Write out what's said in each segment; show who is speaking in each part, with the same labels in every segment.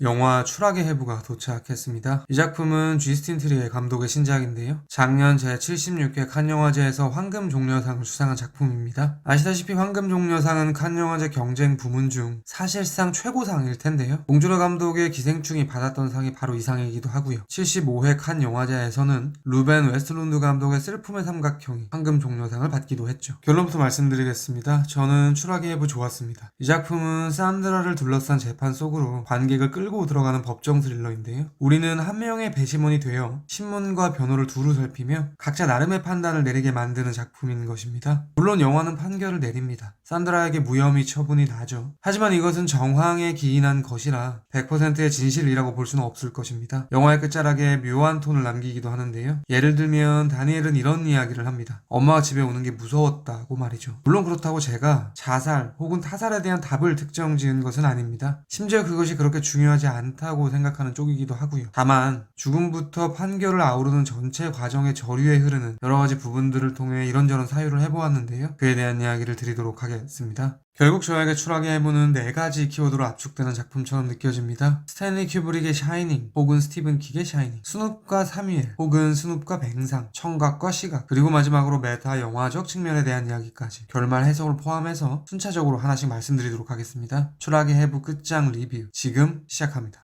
Speaker 1: 영화 추락의 해부가 도착했습니다. 이 작품은 주스틴 트리의 감독의 신작인데요. 작년 제76회 칸 영화제에서 황금 종려상을 수상한 작품입니다. 아시다시피 황금 종려상은 칸 영화제 경쟁 부문 중 사실상 최고상일 텐데요. 봉준호 감독의 기생충이 받았던 상이 바로 이 상이기도 하고요. 75회 칸 영화제에서는 루벤 웨스트룬드 감독의 슬픔의 삼각형이 황금 종려상을 받기도 했죠. 결론부터 말씀드리겠습니다. 저는 추락의 해부 좋았습니다. 이 작품은 산드라를 둘러싼 재판 속으로 관객을 끌고 들어가는 법정 스릴러인데요. 우리는 한 명의 배심원이 되어 신문과 변호를 두루 살피며 각자 나름의 판단을 내리게 만드는 작품인 것입니다. 물론 영화는 판결을 내립니다. 산드라에게 무혐의 처분이 나죠. 하지만 이것은 정황에 기인한 것이라 100%의 진실이라고 볼 수는 없을 것입니다. 영화의 끝자락에 묘한 톤을 남기기도 하는데요. 예를 들면 다니엘은 이런 이야기를 합니다. 엄마가 집에 오는 게 무서웠다고 말이죠. 물론 그렇다고 제가 자살 혹은 타살에 대한 답을 특정 지은 것은 아닙니다. 심지어 그것이 그렇게 중요하지 않다고 생각하는 쪽이기도 하고요. 다만 죽음부터 판결을 아우르는 전체 과정의 저류에 흐르는 여러 가지 부분들을 통해 이런저런 사유를 해보았는데요. 그에 대한 이야기를 드리도록 하겠습니다. 결국 저에게 추락의 해부는 4가지 키워드로 압축되는 작품처럼 느껴집니다. 스탠리 큐브릭의 샤이닝 혹은 스티븐 킥의 샤이닝, 스눕과 사뮤엘 혹은 스눕과 뱅상, 청각과 시각, 그리고 마지막으로 메타 영화적 측면에 대한 이야기까지 결말 해석을 포함해서 순차적으로 하나씩 말씀드리도록 하겠습니다. 추락의 해부 끝장 리뷰 지금 시작합니다.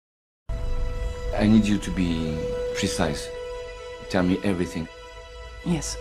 Speaker 2: I need you to be precise. Tell me everything.
Speaker 3: Yes.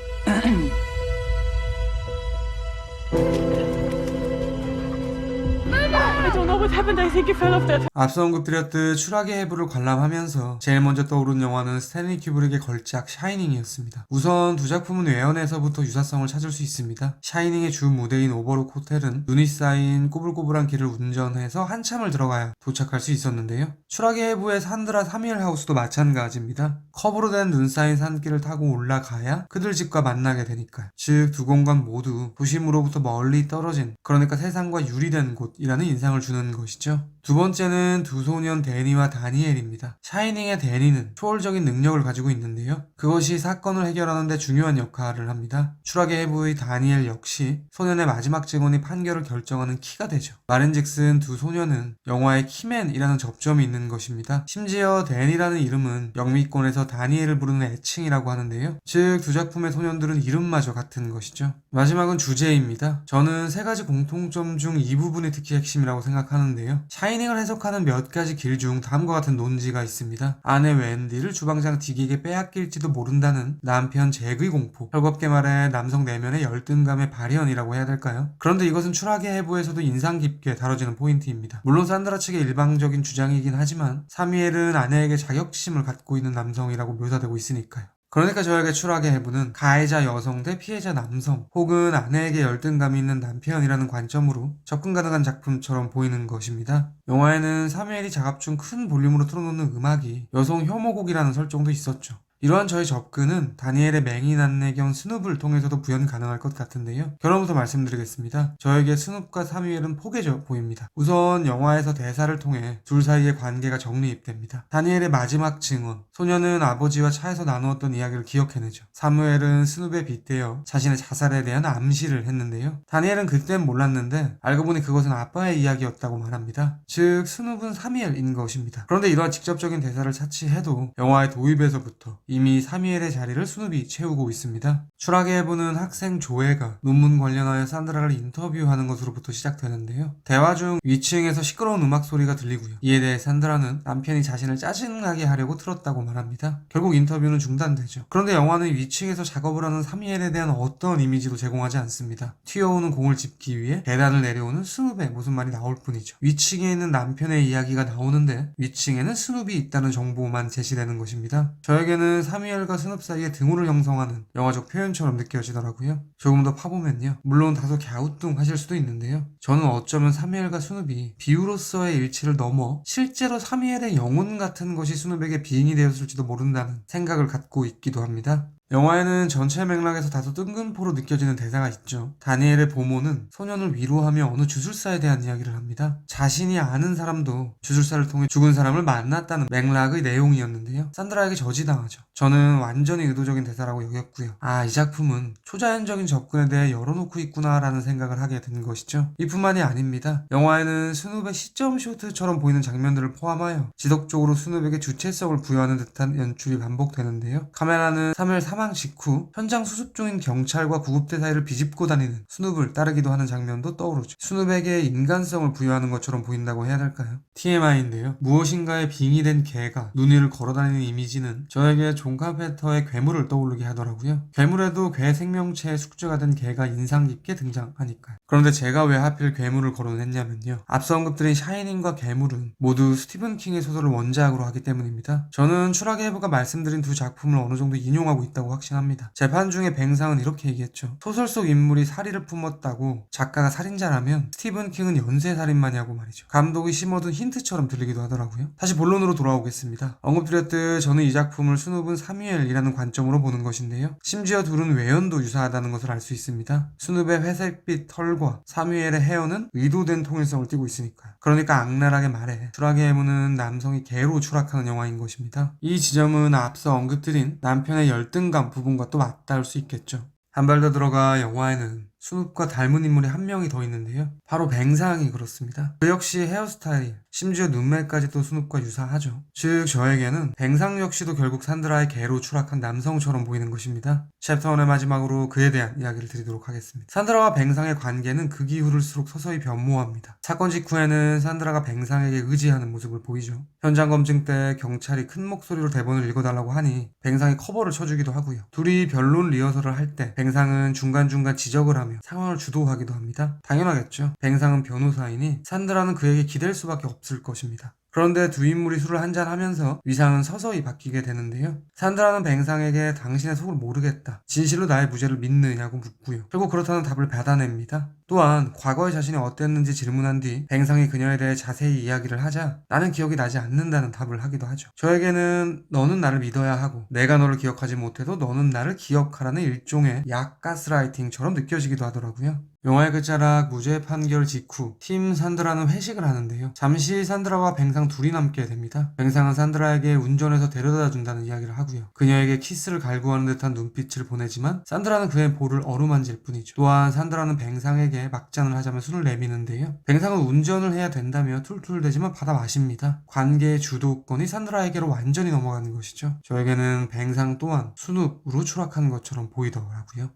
Speaker 3: I don't know what happened. I think he fell off that.
Speaker 1: 앞서 언급드렸듯 추락의 해부를 관람하면서 제일 먼저 떠오른 영화는 스탠리 큐브릭의 걸작 샤이닝이었습니다. 우선 두 작품은 외연에서부터 유사성을 찾을 수 있습니다. 샤이닝의 주 무대인 오버룩 호텔은 눈이 쌓인 꼬불꼬불한 길을 운전해서 한참을 들어가야 도착할 수 있었는데요. 추락의 해부의 산드라 사미엘 하우스도 마찬가지입니다. 컵으로 된 눈 쌓인 산길을 타고 올라가야 그들 집과 만나게 되니까요. 즉 두 공간 모두 도심으로부터 멀리 떨어진, 그러니까 세상과 유리된 곳이라는 인상을 주는 것이죠. 두 번째는 두 소년 데니와 다니엘입니다. 샤이닝의 데니는 초월적인 능력을 가지고 있는데요. 그것이 사건을 해결하는 데 중요한 역할을 합니다. 추락의 해부의 다니엘 역시 소년의 마지막 증언이 판결을 결정하는 키가 되죠. 말인즉슨 두 소년은 영화의 키맨이라는 접점이 있는 것입니다. 심지어 데니라는 이름은 영미권에서 다니엘을 부르는 애칭이라고 하는데요. 즉 두 작품의 소년들은 이름마저 같은 것이죠. 마지막은 주제입니다. 저는 3가지 공통점 중 이 부분이 특히 핵심이라고 생각하는데요. 샤이닝을 해석하는 몇 가지 길 중 다음과 같은 논지가 있습니다. 아내 웬디를 주방장 딕에게 빼앗길지도 모른다는 남편 잭의 공포, 헐겁게 말해 남성 내면의 열등감의 발현이라고 해야 될까요? 그런데 이것은 추락의 해부에서도 인상 깊게 다뤄지는 포인트입니다. 물론 산드라 측의 일방적인 주장이긴 하지만 사미엘은 아내에게 자격심을 갖고 있는 남성이라고 묘사되고 있으니까요. 그러니까 저에게 추락의 해부는 가해자 여성 대 피해자 남성 혹은 아내에게 열등감이 있는 남편이라는 관점으로 접근 가능한 작품처럼 보이는 것입니다. 영화에는 사무엘이 작업 중 큰 볼륨으로 틀어놓는 음악이 여성 혐오곡이라는 설정도 있었죠. 이러한 저의 접근은 다니엘의 맹인 안내견 스눕을 통해서도 구현 가능할 것 같은데요. 결론부터 말씀드리겠습니다. 저에게 스눕과 사뮤엘은 포개져 보입니다. 우선 영화에서 대사를 통해 둘 사이의 관계가 정리입됩니다. 다니엘의 마지막 증언, 소녀는 아버지와 차에서 나누었던 이야기를 기억해내죠. 사무엘은 스눕에 빗대어 자신의 자살에 대한 암시를 했는데요. 다니엘은 그땐 몰랐는데 알고 보니 그것은 아빠의 이야기였다고 말합니다. 즉 스눕은 사뮤엘인 것입니다. 그런데 이러한 직접적인 대사를 차치해도 영화의 도입에서부터 이미 사미엘의 자리를 스눕이 채우고 있습니다. 추락의 해부는 학생 조에가 논문 관련하여 산드라를 인터뷰하는 것으로부터 시작되는데요. 대화 중 위층에서 시끄러운 음악 소리가 들리고요. 이에 대해 산드라는 남편이 자신을 짜증나게 하려고 틀었다고 말합니다. 결국 인터뷰는 중단되죠. 그런데 영화는 위층에서 작업을 하는 사미엘에 대한 어떤 이미지도 제공하지 않습니다. 튀어오는 공을 짚기 위해 계단을 내려오는 스눕의 모습만이 나올 뿐이죠. 위층에 있는 남편의 이야기가 나오는데 위층에는 스눕이 있다는 정보만 제시되는 것입니다. 저에게는 사뮤엘과 스눕 사이에 등호를 형성하는 영화적 표현처럼 느껴지더라고요. 조금 더 파보면요. 물론 다소 갸우뚱하실 수도 있는데요. 저는 어쩌면 사뮤엘과 스눕이 비유로서의 일치를 넘어 실제로 사뮤엘의 영혼 같은 것이 스눕에게 비인이 되었을지도 모른다는 생각을 갖고 있기도 합니다. 영화에는 전체 맥락에서 다소 뜬금포로 느껴지는 대사가 있죠. 다니엘의 보모는 소년을 위로하며 어느 주술사에 대한 이야기를 합니다. 자신이 아는 사람도 주술사를 통해 죽은 사람을 만났다는 맥락의 내용이었는데요. 산드라에게 저지당하죠. 저는 완전히 의도적인 대사라고 여겼고요. 이 작품은 초자연적인 접근에 대해 열어놓고 있구나 라는 생각을 하게 된 것이죠. 이뿐만이 아닙니다. 영화에는 스눕의 시점 쇼트처럼 보이는 장면들을 포함하여 지속적으로 스눕에게 주체성을 부여하는 듯한 연출이 반복되는데요. 카메라는 사무엘 사망 직후 현장 수습 중인 경찰과 구급대 사이를 비집고 다니는 스눕을 따르기도 하는 장면도 떠오르죠. 스눕에게 인간성을 부여하는 것처럼 보인다고 해야 될까요? TMI인데요. 무엇인가에 빙의된 개가 눈 위를 걸어다니는 이미지는 저에게 존 카펜터의 괴물을 떠오르게 하더라고요. 괴물에도 괴 생명체의 숙주가 된 개가 인상 깊게 등장하니까요. 그런데 제가 왜 하필 괴물을 거론했냐면요. 앞서 언급드린 샤이닝과 괴물은 모두 스티븐 킹의 소설을 원작으로 하기 때문입니다. 저는 추락의 해부가 말씀드린 두 작품을 어느 정도 인용하고 있다고 확신합니다. 재판 중에 뱅상은 이렇게 얘기했죠. 소설 속 인물이 사리를 품었다고 작가가 살인자라면 스티븐 킹은 연쇄살인마냐고 말이죠. 감독이 심어둔 힌트처럼 들리기도 하더라고요. 다시 본론으로 돌아오겠습니다. 언급드렸듯 저는 이 작품을 스눕은 사뮤엘이라는 관점으로 보는 것인데요. 심지어 둘은 외연도 유사하다는 것을 알 수 있습니다. 스눕의 회색빛 털과 사뮤엘의 헤어는 의도된 통일성을 띠고 있으니까요. 그러니까 악랄하게 말해 추락의 해무는 남성이 개로 추락하는 영화인 것입니다. 이 지점은 앞서 언급드린 남편의 열등감 부분과 또 맞닿을 수 있겠죠. 한 발 더 들어가 영화에는 스눕과 닮은 인물이 한 명이 더 있는데요. 바로 뱅상이 그렇습니다. 그 역시 헤어스타일, 심지어 눈매까지도 스눕과 유사하죠. 즉 저에게는 뱅상 역시도 결국 산드라의 개로 추락한 남성처럼 보이는 것입니다. 챕터 1의 마지막으로 그에 대한 이야기를 드리도록 하겠습니다. 산드라와 뱅상의 관계는 극이 흐를수록 서서히 변모합니다. 사건 직후에는 산드라가 뱅상에게 의지하는 모습을 보이죠. 현장 검증 때 경찰이 큰 목소리로 대본을 읽어달라고 하니 뱅상이 커버를 쳐주기도 하고요. 둘이 변론 리허설을 할 때 뱅상은 중간중간 지적을 하며 상황을 주도하기도 합니다. 당연하겠죠. 뱅상은 변호사이니 산드라는 그에게 기댈 수밖에 없을 것입니다. 그런데 두 인물이 술을 한잔하면서 위상은 서서히 바뀌게 되는데요. 산드라는 뱅상에게 당신의 속을 모르겠다. 진실로 나의 무죄를 믿느냐고 묻고요. 결국 그렇다는 답을 받아냅니다. 또한 과거의 자신이 어땠는지 질문한 뒤 뱅상이 그녀에 대해 자세히 이야기를 하자 나는 기억이 나지 않는다는 답을 하기도 하죠. 저에게는 너는 나를 믿어야 하고 내가 너를 기억하지 못해도 너는 나를 기억하라는 일종의 약 가스라이팅처럼 느껴지기도 하더라고요. 영화의 끝자락 무죄 판결 직후 팀 산드라는 회식을 하는데요. 잠시 산드라와 뱅상 둘이 남게 됩니다. 뱅상은 산드라에게 운전해서 데려다 준다는 이야기를 하고요. 그녀에게 키스를 갈구하는 듯한 눈빛을 보내지만 산드라는 그의 볼을 어루만질 뿐이죠. 또한 산드라는 뱅상에게 막장을 하자며 술을 내미는데요. 뱅상은 운전을 해야 된다며 툴툴대지만 받아 마십니다. 관계의 주도권이 산드라에게로 완전히 넘어가는 것이죠. 저에게는 뱅상 또한 순욱으로 추락한 것처럼 보이더라고요.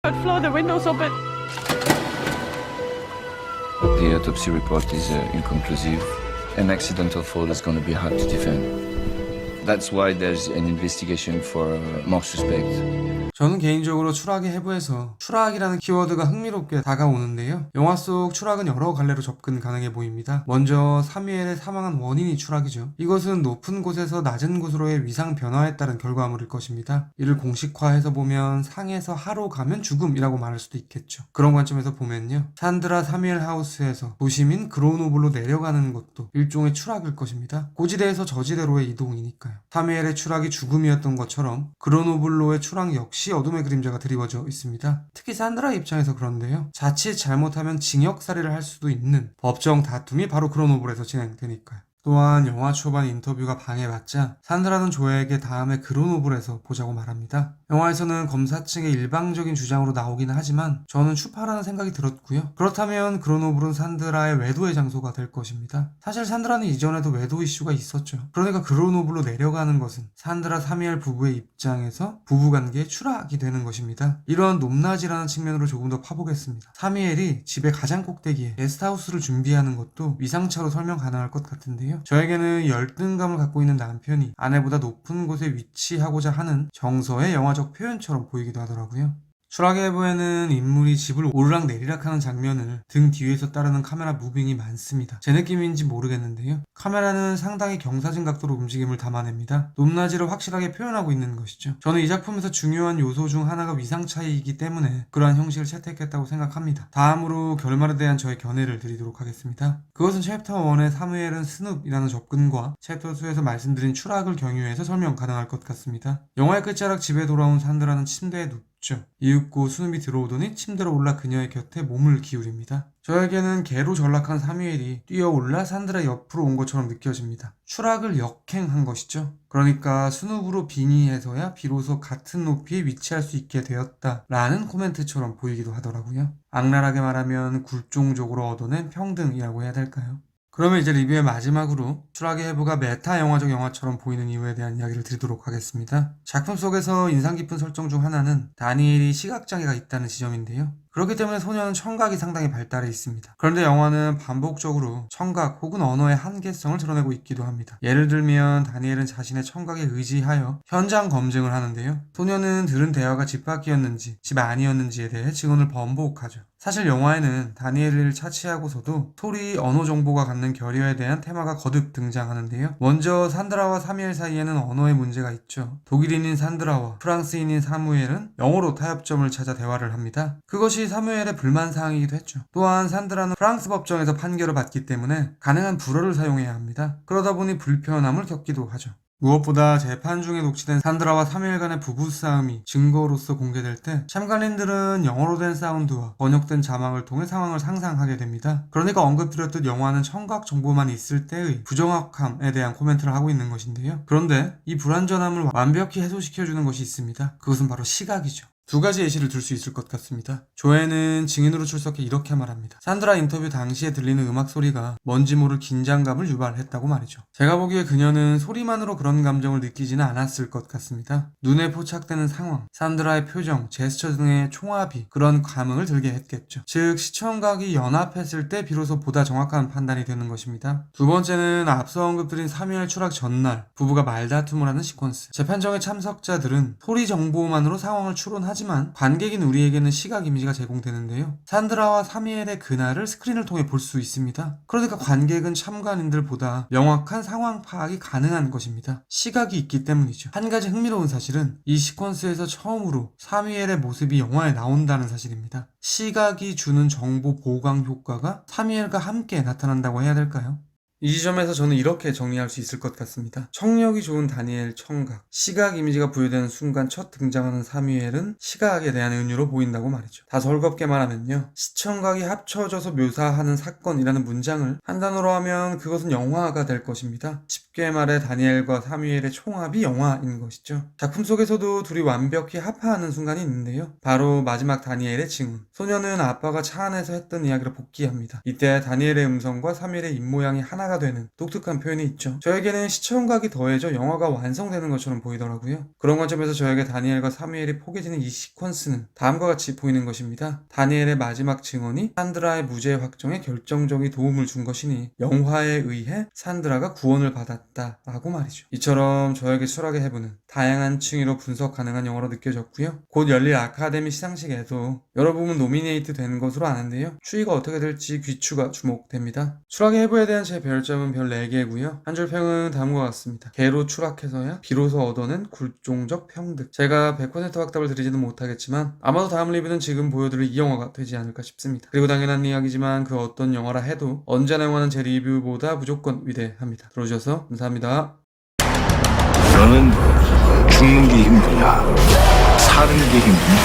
Speaker 3: Third floor, the windows open.
Speaker 2: The autopsy report is inconclusive. An accidental fall is going to be hard to defend. That's why there's an investigation for more suspects.
Speaker 1: 저는 개인적으로 추락의 해부에서 추락이라는 키워드가 흥미롭게 다가오는데요. 영화 속 추락은 여러 갈래로 접근 가능해 보입니다. 먼저 사뮤엘의 사망한 원인이 추락이죠. 이것은 높은 곳에서 낮은 곳으로의 위상 변화에 따른 결과물일 것입니다. 이를 공식화해서 보면 상에서 하로 가면 죽음이라고 말할 수도 있겠죠. 그런 관점에서 보면요. 산드라 사뮤엘 하우스에서 도심인 그로노블로 내려가는 것도 일종의 추락일 것입니다. 고지대에서 저지대로의 이동이니까요. 사뮤엘의 추락이 죽음이었던 것처럼 그로노블로의 추락 역시 어둠의 그림자가 드리워져 있습니다. 특히 산드라 입장에서 그런데요. 자칫 잘못하면 징역살이를 할 수도 있는 법정 다툼이 바로 그로노블에서 진행되니까요. 또한 영화 초반 인터뷰가 방해받자 산드라는 조에게 다음에 그로노블에서 보자고 말합니다. 영화에서는 검사 측의 일방적인 주장으로 나오기는 하지만 저는 추파라는 생각이 들었고요. 그렇다면 그로노블은 산드라의 외도의 장소가 될 것입니다. 사실 산드라는 이전에도 외도 이슈가 있었죠. 그러니까 그로노블로 내려가는 것은 산드라 사미엘 부부의 입장에서 부부관계의 추락이 되는 것입니다. 이러한 높낮이라는 측면으로 조금 더 파보겠습니다. 사미엘이 집의 가장 꼭대기에 게스트하우스를 준비하는 것도 위상차로 설명 가능할 것 같은데요. 저에게는 열등감을 갖고 있는 남편이 아내보다 높은 곳에 위치하고자 하는 정서의 영화적 표현처럼 보이기도 하더라고요. 추락의 해부에는 인물이 집을 오르락 내리락 하는 장면을 등 뒤에서 따르는 카메라 무빙이 많습니다. 제 느낌인지 모르겠는데요. 카메라는 상당히 경사진 각도로 움직임을 담아냅니다. 높낮이를 확실하게 표현하고 있는 것이죠. 저는 이 작품에서 중요한 요소 중 하나가 위상 차이이기 때문에 그러한 형식을 채택했다고 생각합니다. 다음으로 결말에 대한 저의 견해를 드리도록 하겠습니다. 그것은 챕터 1의 사무엘은 스눕이라는 접근과 챕터 2에서 말씀드린 추락을 경유해서 설명 가능할 것 같습니다. 영화의 끝자락 집에 돌아온 산드라는 침대에 눕죠. 이윽고 스눕이 들어오더니 침대로 올라 그녀의 곁에 몸을 기울입니다. 저에게는 개로 전락한 사무엘이 뛰어올라 산드라 옆으로 온 것처럼 느껴집니다. 추락을 역행한 것이죠. 그러니까 스눕으로 빙의해서야 비로소 같은 높이에 위치할 수 있게 되었다 라는 코멘트처럼 보이기도 하더라고요. 악랄하게 말하면 굴종적으로 얻어낸 평등이라고 해야 될까요? 그러면 이제 리뷰의 마지막으로 추락의 해부가 메타 영화적 영화처럼 보이는 이유에 대한 이야기를 드리도록 하겠습니다. 작품 속에서 인상 깊은 설정 중 하나는 다니엘이 시각장애가 있다는 지점인데요. 그렇기 때문에 소녀는 청각이 상당히 발달해 있습니다. 그런데 영화는 반복적으로 청각 혹은 언어의 한계성을 드러내고 있기도 합니다. 예를 들면 다니엘은 자신의 청각에 의지하여 현장 검증을 하는데요. 소녀는 들은 대화가 집 밖이었는지 집 아니었는지에 대해 증언을 번복하죠. 사실 영화에는 다니엘을 차치하고서도 소리, 언어 정보가 갖는 결여에 대한 테마가 거듭 등장하는데요. 먼저 산드라와 사무엘 사이에는 언어의 문제가 있죠. 독일인인 산드라와 프랑스인인 사무엘은 영어로 타협점을 찾아 대화를 합니다. 그것이 사무엘의 불만사항이기도 했죠. 또한 산드라는 프랑스 법정에서 판결을 받기 때문에 가능한 불어를 사용해야 합니다. 그러다 보니 불편함을 겪기도 하죠. 무엇보다 재판 중에 녹취된 산드라와 사무엘 간의 부부싸움이 증거로서 공개될 때 참관인들은 영어로 된 사운드와 번역된 자막을 통해 상황을 상상하게 됩니다. 그러니까 언급드렸듯 영화는 청각 정보만 있을 때의 부정확함에 대한 코멘트를 하고 있는 것인데요. 그런데 이 불완전함을 완벽히 해소시켜주는 것이 있습니다. 그것은 바로 시각이죠. 두 가지 예시를 들 수 있을 것 같습니다. 조에는 증인으로 출석해 이렇게 말합니다. 산드라 인터뷰 당시에 들리는 음악 소리가 뭔지 모를 긴장감을 유발했다고 말이죠. 제가 보기에 그녀는 소리만으로 그런 감정을 느끼지는 않았을 것 같습니다. 눈에 포착되는 상황, 산드라의 표정, 제스처 등의 총합이 그런 감흥을 들게 했겠죠. 즉 시청각이 연합했을 때 비로소 보다 정확한 판단이 되는 것입니다. 두 번째는 앞서 언급드린 사무엘 추락 전날 부부가 말다툼을 하는 시퀀스. 재판정의 참석자들은 소리 정보만으로 상황을 추론하지만 관객인 우리에게는 시각 이미지가 제공되는데요. 산드라와 사무엘의 그날을 스크린을 통해 볼 수 있습니다. 그러니까 관객은 참관인들보다 명확한 상황 파악이 가능한 것입니다. 시각이 있기 때문이죠. 한 가지 흥미로운 사실은 이 시퀀스에서 처음으로 사무엘의 모습이 영화에 나온다는 사실입니다. 시각이 주는 정보 보강 효과가 사무엘과 함께 나타난다고 해야 될까요? 이 지점에서 저는 이렇게 정리할 수 있을 것 같습니다. 청력이 좋은 다니엘 청각, 시각 이미지가 부여되는 순간 첫 등장하는 사무엘은 시각에 대한 은유로 보인다고 말이죠. 다 즐겁게 말하면요. 시청각이 합쳐져서 묘사하는 사건이라는 문장을 한 단어로 하면 그것은 영화가 될 것입니다. 쉽게 말해 다니엘과 사무엘의 총합이 영화인 것이죠. 작품 속에서도 둘이 완벽히 합하는 순간이 있는데요. 바로 마지막 다니엘의 증언. 소녀는 아빠가 차 안에서 했던 이야기를 복귀합니다. 이때 다니엘의 음성과 사무엘의 입모양이 하나가 되는 독특한 표현이 있죠. 저에게는 시청각이 더해져 영화가 완성되는 것처럼 보이더라고요. 그런 관점에서 저에게 다니엘과 사무엘이 포개지는 이 시퀀스는 다음과 같이 보이는 것입니다. 다니엘의 마지막 증언이 산드라의 무죄 확정에 결정적인 도움을 준 것이니 영화에 의해 산드라가 구원을 받았다라고 말이죠. 이처럼 저에게 추락의 해부는 다양한 층위로 분석 가능한 영화로 느껴졌고요. 곧 열릴 아카데미 시상식에도 여러 부분 노미네이트 된 것으로 아는데요. 추이가 어떻게 될지 귀추가 주목됩니다. 추락의 해부에 대한 제 별점은 별 4개고요. 한 줄 평은 다음과 같습니다. 개로 추락해서야 비로소 얻어낸 굴종적 평등. 제가 100% 확답을 드리지는 못하겠지만 아마도 다음 리뷰는 지금 보여드릴 이 영화가 되지 않을까 싶습니다. 그리고 당연한 이야기지만 그 어떤 영화라 해도 언제나 영화는 제 리뷰보다 무조건 위대합니다. 들어주셔서 감사합니다.
Speaker 4: 너는 죽는 게 힘드냐? 사는 게 힘드냐?